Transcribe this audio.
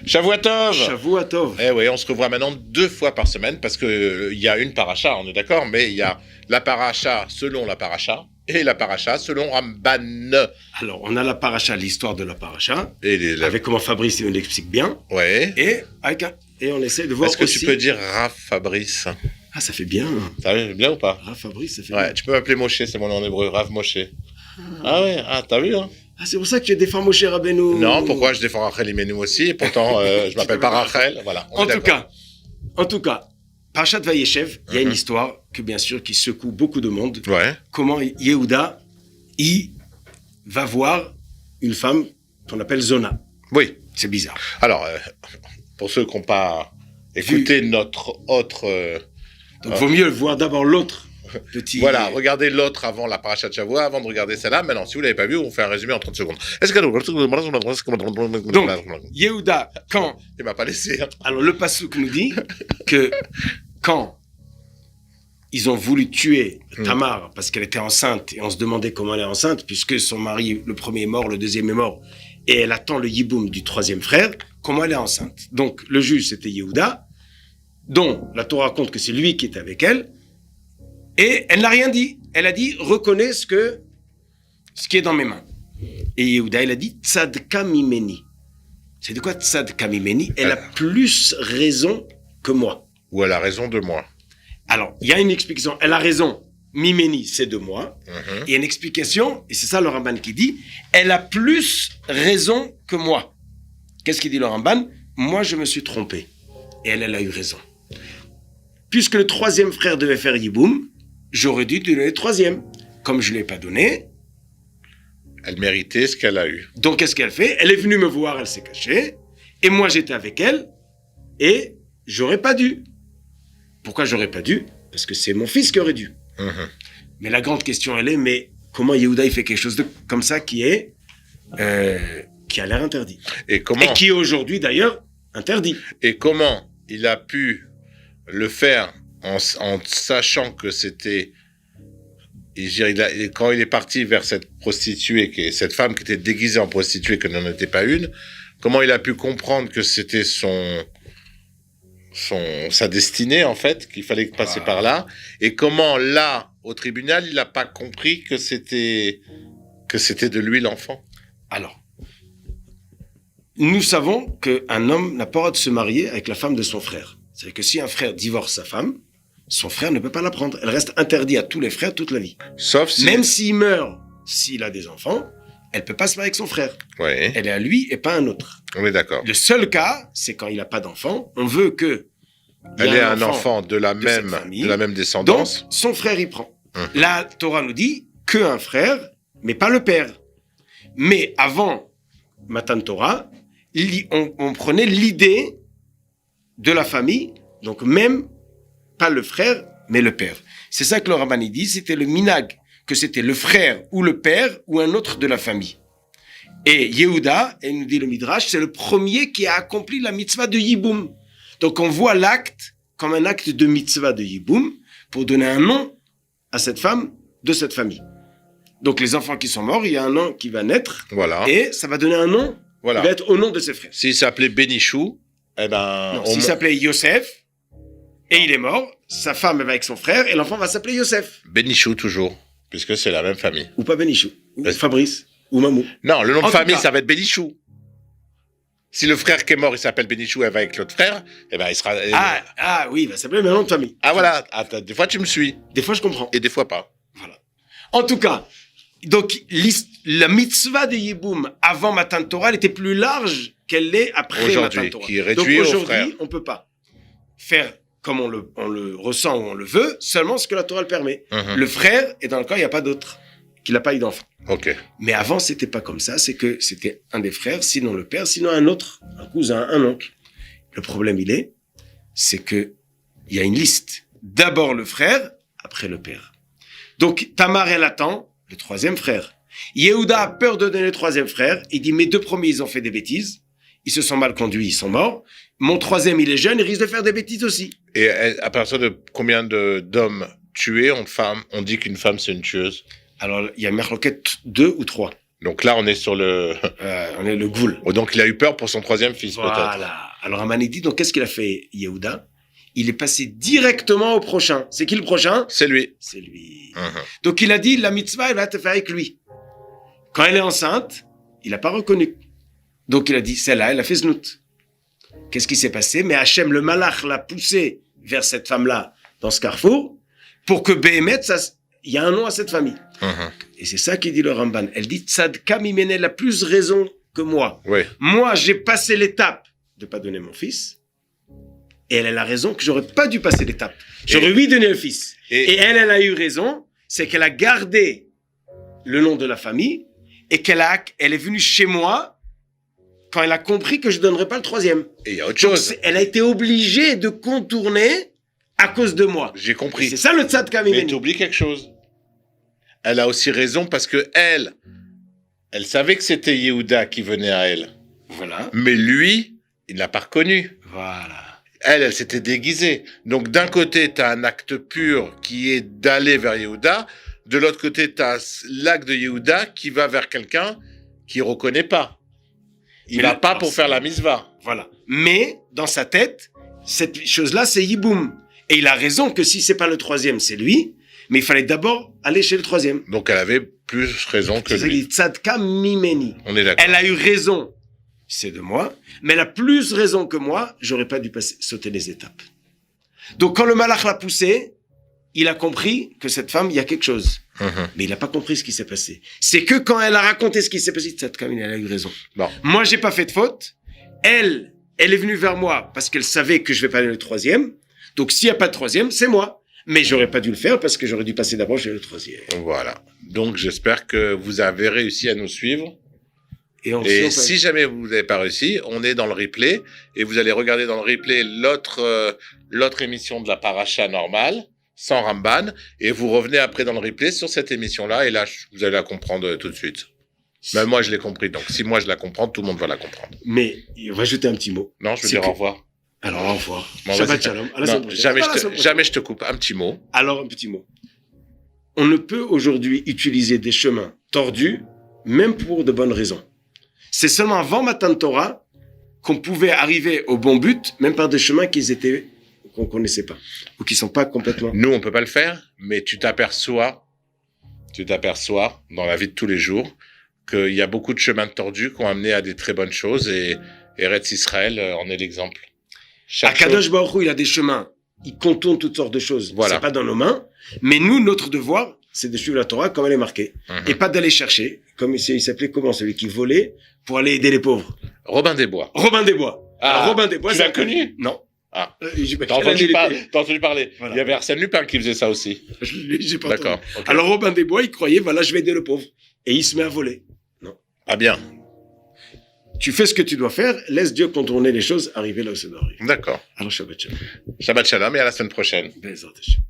Shavua Tov. Shavua Tov. Eh oui, on se revoit maintenant 2 fois par semaine parce que il y a une paracha, on est d'accord, mais il y a la paracha selon la paracha et la paracha selon Ramban. Alors, on a la paracha, l'histoire de la paracha, Et avec comment Fabrice nous l'explique bien, ouais. et on essaie de voir Est-ce que aussi... tu peux dire Rav Fabrice? Ah, ça fait bien. Ça va bien ou pas? Rav Fabrice, ça fait Ouais, bien. tu peux m'appeler Moshe, c'est mon nom en hébreu, Rav Moshe. Ah ouais, t'as vu, hein? Ah, c'est pour ça que tu défends Moshe Rabbeinu. Non, pourquoi je défends Rachel Imenu aussi, et pourtant je m'appelle pas Rachel, voilà. En tout cas, Parashat Vayeshev, il y a une histoire que bien sûr qui secoue beaucoup de monde. Ouais. Comment Yehuda, il va voir une femme qu'on appelle Zona. Oui. C'est bizarre. Alors, pour ceux qui n'ont pas écouté notre autre... Donc, vaut mieux voir d'abord l'autre petit... Voilà, regardez l'autre avant la paracha de Shavua, avant de regarder celle-là. Maintenant, si vous ne l'avez pas vu, on fait un résumé en 30 secondes. Donc, Yehuda, quand... Il m'a pas laissé. Hein. Alors, le passouk nous dit que quand ils ont voulu tuer Tamar parce qu'elle était enceinte, et on se demandait comment elle est enceinte, puisque son mari, le premier est mort, le deuxième est mort, et elle attend le yiboum du troisième frère, comment elle est enceinte. Donc, le juge, c'était Yehuda, dont la Torah raconte que c'est lui qui était avec elle, et elle n'a rien dit. Elle a dit, reconnais ce qui est dans mes mains. Et Yehuda, il a dit, tzadka mimeni. C'est de quoi tzadka mimeni? Elle a plus raison que moi. Ou elle a raison de moi. Alors, il y a une explication. Elle a raison. Mimeni, c'est de moi. Il y a une explication, et c'est ça le Ramban qui dit, elle a plus raison que moi. Qu'est-ce qu'il dit le Ramban? Moi, je me suis trompé. Et elle a eu raison. Puisque le troisième frère devait faire Yiboum, j'aurais dû donner le troisième. Comme je ne l'ai pas donné. Elle méritait ce qu'elle a eu. Donc, qu'est-ce qu'elle fait? Elle est venue me voir, elle s'est cachée. Et moi, j'étais avec elle. Et j'aurais pas dû. Pourquoi j'aurais pas dû? Parce que c'est mon fils qui aurait dû. Mais la grande question, elle est, mais comment Yehuda, il fait quelque chose comme ça qui a l'air interdit? Et qui est aujourd'hui, d'ailleurs, interdit. Et comment il a pu le faire en sachant que c'était... quand il est parti vers cette prostituée, cette femme qui était déguisée en prostituée, que n'en était pas une, comment il a pu comprendre que c'était sa destinée, en fait, qu'il fallait passer par là, et comment, là, au tribunal, il n'a pas compris que c'était de lui l'enfant. Alors, nous savons qu'un homme n'a pas le droit de se marier avec la femme de son frère. C'est-à-dire que si un frère divorce sa femme, son frère ne peut pas la prendre. Elle reste interdite à tous les frères toute la vie. Sauf si... Même s'il meurt, s'il a des enfants, elle peut pas se marier avec son frère. Ouais. Elle est à lui et pas à un autre. On est d'accord. Le seul cas, c'est quand il n'a pas d'enfant. On veut que elle ait un enfant de la même descendance. Donc, son frère y prend. La Torah nous dit qu'un frère, mais pas le père. Mais avant Matan Torah, on prenait l'idée de la famille, donc même pas le frère, mais le père. C'est ça que le Ramban dit, c'était le minag, que c'était le frère ou le père ou un autre de la famille. Et Yehuda, et nous dit le Midrash, c'est le premier qui a accompli la mitzvah de Yiboum. Donc on voit l'acte comme un acte de mitzvah de Yiboum pour donner un nom à cette femme de cette famille. Donc les enfants qui sont morts, il y a un nom qui va naître, voilà. Et ça va donner un nom qui va être au nom de ses frères. S'il s'appelait Benichou, eh ben... Non, s'il s'appelait Yosef, et il est mort, sa femme va avec son frère, et l'enfant va s'appeler Yosef. Benichou toujours, puisque c'est la même famille. Ou pas Benichou, ou Fabrice, ou Mamou. Non, le nom de famille, ça va être Benichou. Si le frère qui est mort, il s'appelle Benichou, elle va avec l'autre frère, eh ben il sera... oui, il va s'appeler le nom de famille. Ah voilà, des fois tu me suis. Des fois je comprends. Et des fois pas. Voilà. En tout cas, donc la mitzvah de Yiboum avant Matan Torah, elle était plus large qu'elle l'est après Matan Torah. Qui est réduit donc au frère. aujourd'hui, on peut pas faire comme on le ressent ou on le veut, seulement ce que la Torah le permet. Le frère est dans le cas, il n'y a pas d'autre, qu'il n'a pas eu d'enfant. Ok. Mais avant, c'était pas comme ça, c'est que c'était un des frères, sinon le père, sinon un autre, un cousin, un oncle. Le problème, c'est que il y a une liste. D'abord le frère, après le père. Donc, Tamar, elle attend le troisième frère. Yehuda a peur de donner le troisième frère. Il dit, mes deux premiers, ils ont fait des bêtises. Ils se sont mal conduits, ils sont morts. Mon troisième, il est jeune, il risque de faire des bêtises aussi. Et à partir de combien d'hommes tués, on dit qu'une femme, c'est une tueuse? Alors, il y a Merloquette 2 ou 3. Donc là, on est sur le... On est le Ghoul. Oh, donc il a eu peur pour son troisième fils, peut-être. Voilà. Alors, Amani dit, donc qu'est-ce qu'il a fait, Yehuda? Il est passé directement au prochain. C'est qui le prochain? C'est lui. C'est lui. Mhm. Donc, il a dit, la mitzvah, elle va te faire avec lui. Quand elle est enceinte, il n'a pas reconnu. Donc, il a dit, celle-là, elle a fait znout. Qu'est-ce qui s'est passé? Mais Hachem, le malach, l'a poussé vers cette femme-là, dans ce carrefour, pour que Béhémet, il y a un nom à cette famille. Mhm. Et c'est ça qu'il dit le Ramban. Elle dit, Tzadka mimene, elle a plus raison que moi. Oui. Moi, j'ai passé l'étape de pas donner mon fils. Et elle a raison que j'aurais pas dû passer l'étape. J'aurais oui donné le fils. Et elle a eu raison, c'est qu'elle a gardé le nom de la famille et elle est venue chez moi quand elle a compris que je donnerais pas le troisième. Et il y a autre Donc, chose. elle a été obligée de contourner à cause de moi. J'ai Et compris. c'est ça le tzadka Mais mimeni. tu oublies quelque chose. Elle a aussi raison parce que elle savait que c'était Yehuda qui venait à elle. Voilà. Mais lui, il l'a pas reconnu. Voilà. Elle s'était déguisée. Donc d'un côté, tu as un acte pur qui est d'aller vers Yehuda. De l'autre côté, tu as l'acte de Yehuda qui va vers quelqu'un qui reconnaît pas. Il va pas pour faire la misva. Voilà. Mais, dans sa tête, cette chose-là, c'est Yiboum. Et il a raison que si c'est pas le troisième, c'est lui. Mais il fallait d'abord aller chez le troisième. Donc elle avait plus raison que C'est ça qu'il lui. dit tzadka mimeni. On est d'accord. Elle a eu raison, c'est de moi. Mais elle a plus raison que moi, j'aurais pas dû sauter les étapes. Donc quand le malach l'a poussé, il a compris que cette femme, il y a quelque chose. Mhm. Mais il n'a pas compris ce qui s'est passé. C'est que quand elle a raconté ce qui s'est passé, tzadka mimeni, elle a eu raison. Bon. Moi, j'ai pas fait de faute. Elle est venue vers moi parce qu'elle savait que je vais pas aller le troisième. Donc, s'il n'y a pas de troisième, c'est moi. Mais j'aurais pas dû le faire parce que j'aurais dû passer d'abord chez le troisième. Voilà. Donc j'espère que vous avez réussi à nous suivre. Et Si jamais vous n'avez pas réussi, on est dans le replay et vous allez regarder dans le replay l'autre émission de la paracha normale, sans Ramban, et vous revenez après dans le replay sur cette émission-là, et là, vous allez la comprendre tout de suite. Même moi, je l'ai compris, donc si moi je la comprends, tout le monde va la comprendre. Mais, il va ajouter un petit mot. Non, je veux C'est dire que- au revoir. Alors, au revoir. Bon, Shabbat vas-y. shalom. À la Non, semaine prochaine. jamais, À la semaine prochaine. jamais je te coupe. Un petit mot. Alors, un petit mot. On ne peut aujourd'hui utiliser des chemins tordus, même pour de bonnes raisons. C'est seulement avant Matan Torah qu'on pouvait arriver au bon but, même par des chemins qu'on connaissait pas, ou qui sont pas complètement. Nous, on peut pas le faire, mais tu t'aperçois dans la vie de tous les jours qu'il y a beaucoup de chemins tordus qui ont amené à des très bonnes choses, et Eretz Israël en est l'exemple. Chaque Akadosh chose- Baruch Hu, il a des chemins, il contourne toutes sortes de choses. Voilà. C'est pas dans nos mains, mais nous, notre devoir, c'est de suivre la Torah comme elle est marquée, Mhm. et pas d'aller chercher, comme il s'appelait comment, celui qui volait pour aller aider les pauvres. Robin des Bois. Robin des Bois. Ah, Alors, Robin des Bois, tu c'est l'as connu? Non. Ah. J'ai T'as entendu parler. Voilà. Il y avait Arsène Lupin qui faisait ça aussi. J'ai pas D'accord. entendu. ok. Alors Robin des Bois, il croyait, voilà, je vais aider le pauvre. Et il se met à voler. Ah bien. Tu fais ce que tu dois faire, laisse Dieu contourner les choses, arriver là où ça doit arriver. D'accord. Alors Shabbat Shalom. Shabbat Shalom et à la semaine prochaine. Bezrat Hashem.